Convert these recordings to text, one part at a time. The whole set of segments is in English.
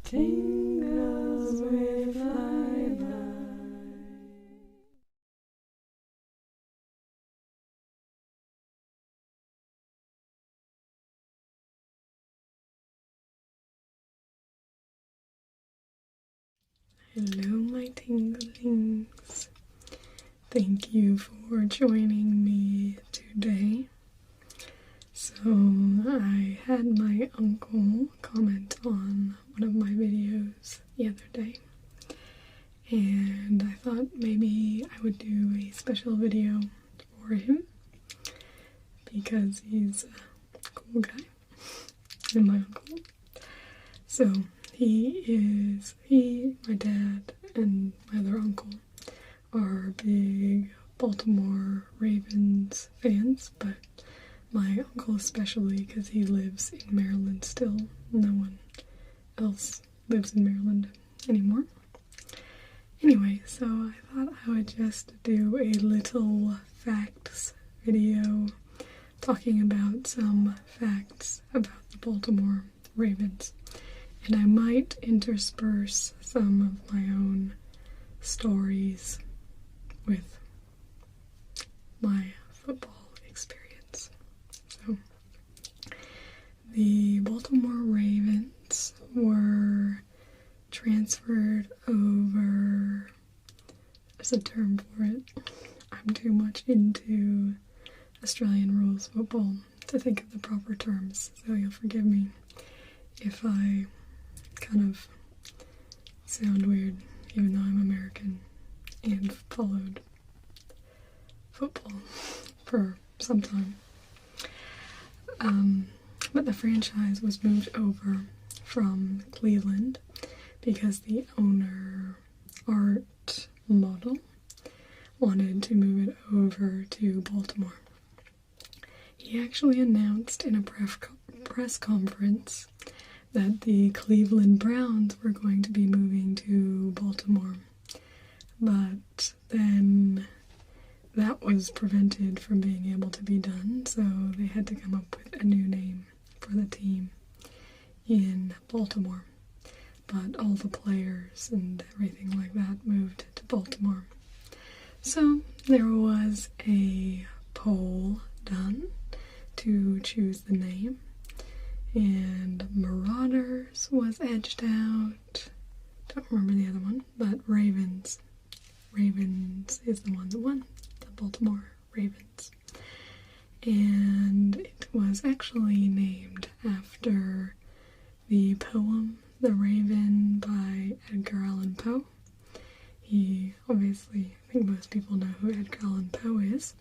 Tingles with flyby. Hello, my tinglings. Thank you for joining me today. So I had my uncle comment on one of my videos the other day, and I thought maybe I would do a special video for him because he's a cool guy and my uncle. So my dad and my other uncle are big Baltimore Ravens fans, but my uncle especially because he lives in Maryland still. No one else lives in Maryland anymore. Anyway, so I thought I would just do a little facts video talking about some facts about the Baltimore Ravens. And I might intersperse some of my own stories with my football experience. So, the Baltimore Ravens were transferred over. There's a term for it. I'm too much into Australian rules football to think of the proper terms, so you'll forgive me if I kind of sound weird, even though I'm American and followed football for some time. But the franchise was moved over from Cleveland because the owner, Art Model, wanted to move it over to Baltimore. He actually announced in a press conference that the Cleveland Browns were going to be moving to Baltimore, but then that was prevented from being able to be done, so they had to come up with a new name for the team in Baltimore. But all the players and everything like that moved to Baltimore. So there was a poll done to choose the name, and Marauders was edged out. Don't remember the other one, but Ravens is the one that won, the Baltimore Ravens. And it was actually named after the poem The Raven by Edgar Allan Poe. He obviously, I think most people know who Edgar Allan Poe is,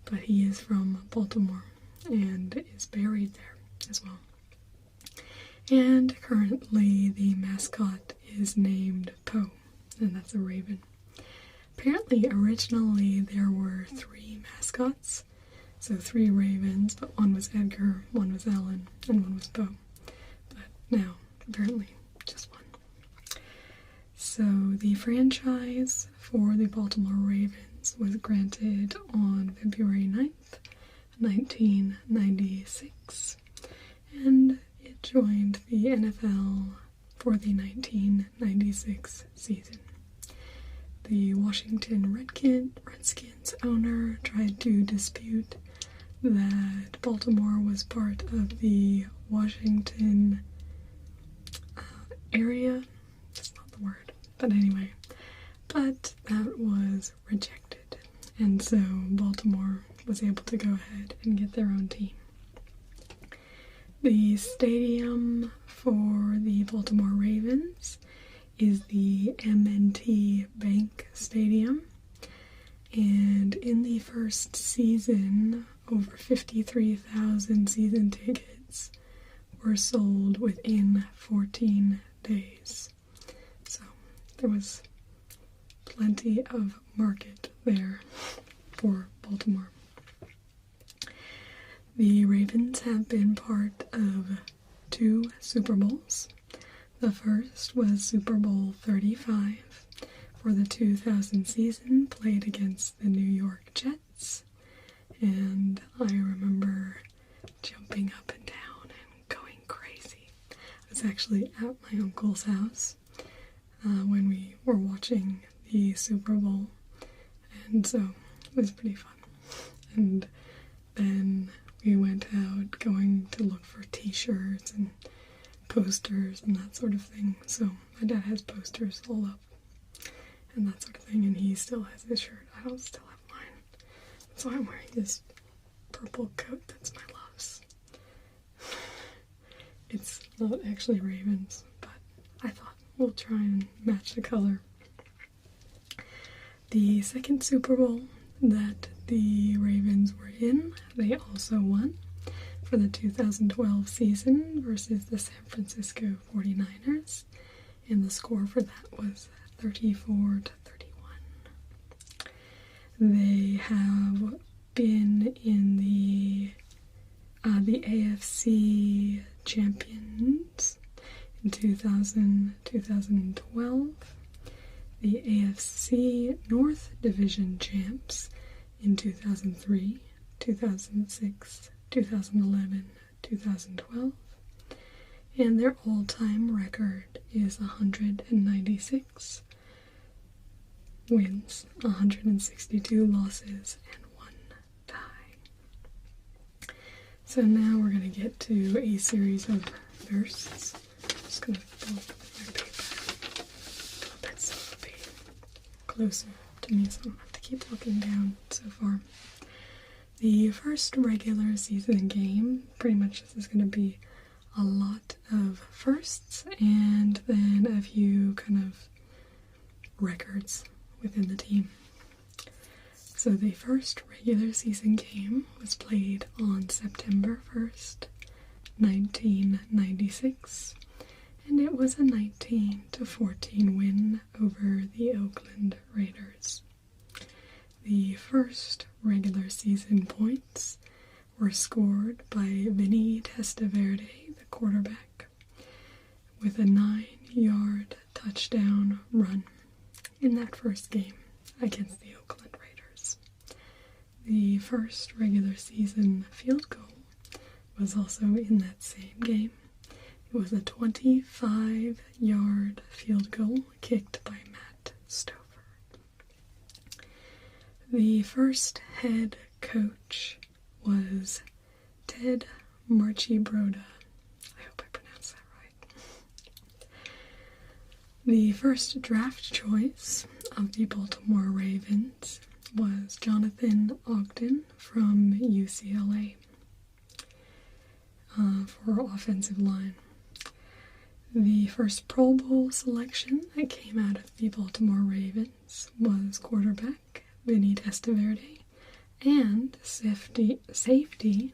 but he is from Baltimore and is buried there as well. And currently the mascot is named Poe, and that's a raven. Apparently originally there were 3 mascots, so 3 ravens, but one was Edgar, one was Allan, and one was Poe. But now, apparently, just one. So the franchise for the Baltimore Ravens was granted on February 9th, 1996, and it joined the NFL for the 1996 season. The Washington Redskins owner tried to dispute that Baltimore was part of the Washington area. That's not the word, but anyway. But that was rejected, and so Baltimore was able to go ahead and get their own team. The stadium for the Baltimore Ravens is the M&T Bank Stadium, and in the first season, over 53,000 season tickets were sold within 14 days. So there was plenty of market there for Baltimore. The Ravens have been part of 2 Super Bowls. The first was Super Bowl 35 for the 2000 season, played against the New York Jets. And I remember jumping up and down and going crazy. I was actually at my uncle's house when we were watching the Super Bowl, and so it was pretty fun. And then we went out going to look for t-shirts and posters and that sort of thing. So my dad has posters all up and that sort of thing, and he still has his shirt. I don't still have mine. That's why I'm wearing this purple coat that's my love's. It's not actually Ravens, but I thought we'll try and match the color. The second Super Bowl that the Ravens were in, they also won for the 2012 season versus the San Francisco 49ers, and the score for that was 34-31. They have been in the AFC champions in 2012, the AFC North Division champs in 2003, 2006, 2011, 2012, and their all-time record is 196 wins, 162 losses, and 1 tie. So now we're going to get to a series of verses. I'm just going to pull up my paper a little bit so it'll be closer to me so I don't have to keep looking down so far. The first regular season game, pretty much this is going to be a lot of firsts and then a few kind of records within the team. So the first regular season game was played on September 1st, 1996, and it was a 19-14 win over the Oakland Raiders. The first regular season points were scored by Vinny Testaverde, the quarterback, with a 9-yard touchdown run in that first game against the Oakland Raiders. The first regular season field goal was also in that same game. It was a 25-yard field goal kicked by Matt Stover. The first head coach was Ted Marchibroda. I hope I pronounced that right. The first draft choice of the Baltimore Ravens was Jonathan Ogden from UCLA for offensive line. The first Pro Bowl selection that came out of the Baltimore Ravens was quarterback Vinny Testaverde and safety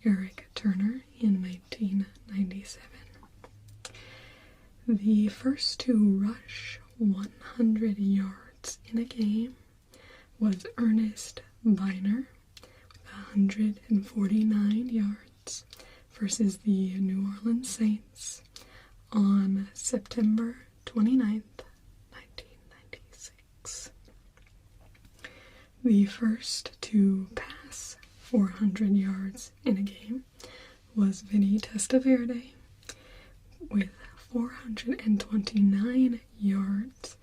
Eric Turner in 1997. The first to rush 100 yards in a game was Ernest Biner with 149 yards versus the New Orleans Saints on September 29th, 1996. The first to pass 400 yards in a game was Vinny Testaverde with 429 yards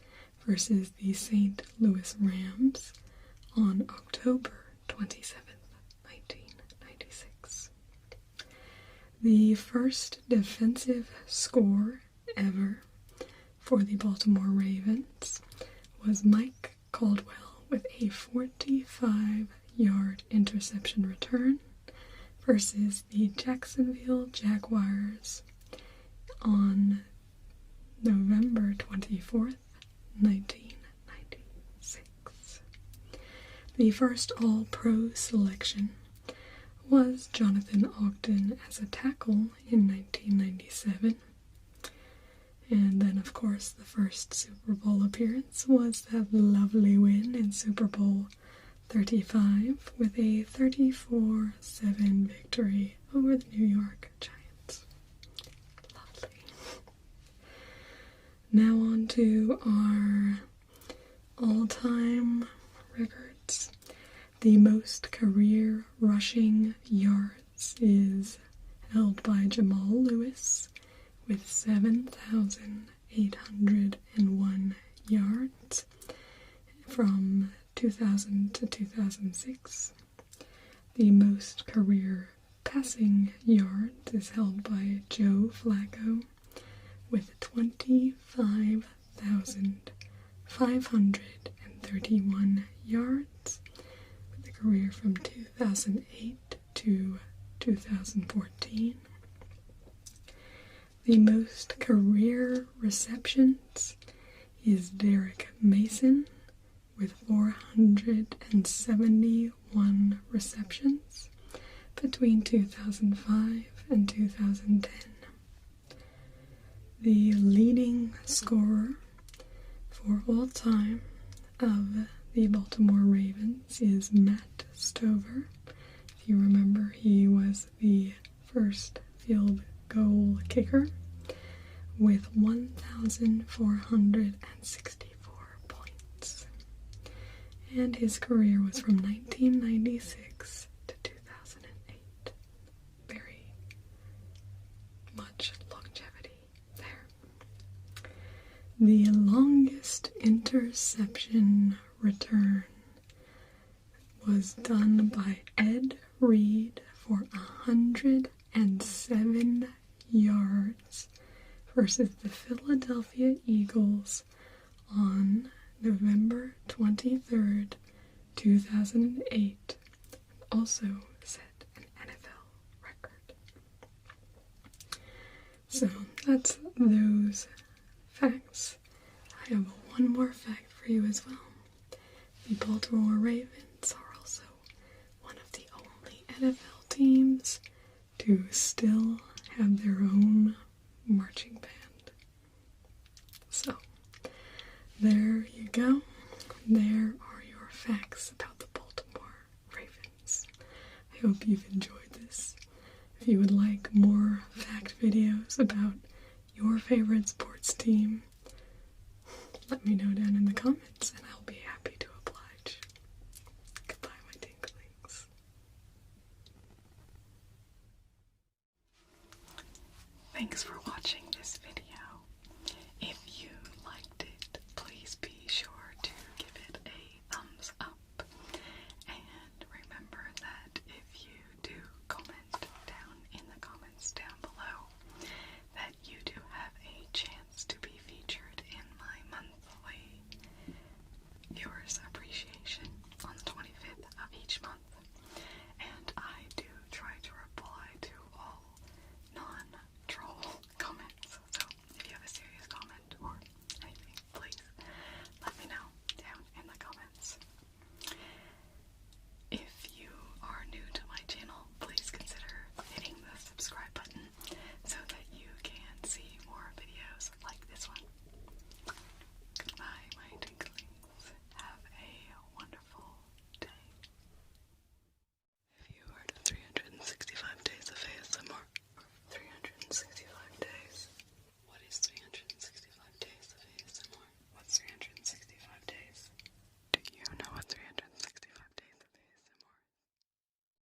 versus the St. Louis Rams on October 27th, 1996. The first defensive score ever for the Baltimore Ravens was Mike Caldwell with a 45-yard interception return versus the Jacksonville Jaguars on November 24th, 1996. The first All-Pro selection was Jonathan Ogden as a tackle in 1997. And then, of course, the first Super Bowl appearance was that lovely win in Super Bowl 35 with a 34-7 victory over the New York Giants. Lovely. Now on to our all-time records. The most career rushing yards is held by Jamal Lewis with 7,801 yards from 2000 to 2006. The most career passing yards is held by Joe Flacco with 25,531 yards, with a career from 2008 to 2014. The most career receptions is Derek Mason with 471 receptions between 2005 and 2010. The leading scorer for all time of the Baltimore Ravens is Matt Stover. If you remember, he was the first field goal kicker with 1,464 points. And his career was from 1996 to 2008. Very much longevity there. The longest interception return was done by Ed Reed for 107 yards versus the Philadelphia Eagles on November 23rd, 2008, and also set an NFL record. So that's those facts. I have one more fact for you as well. The Baltimore Ravens are also one of the only NFL teams to still have their own marching band. So, there you go. There are your facts about the Baltimore Ravens. I hope you've enjoyed this. If you would like more fact videos about your favorite sports team, let me know down in the comments and I'll be happy to oblige. Goodbye, my tinklings. Thanks for watching.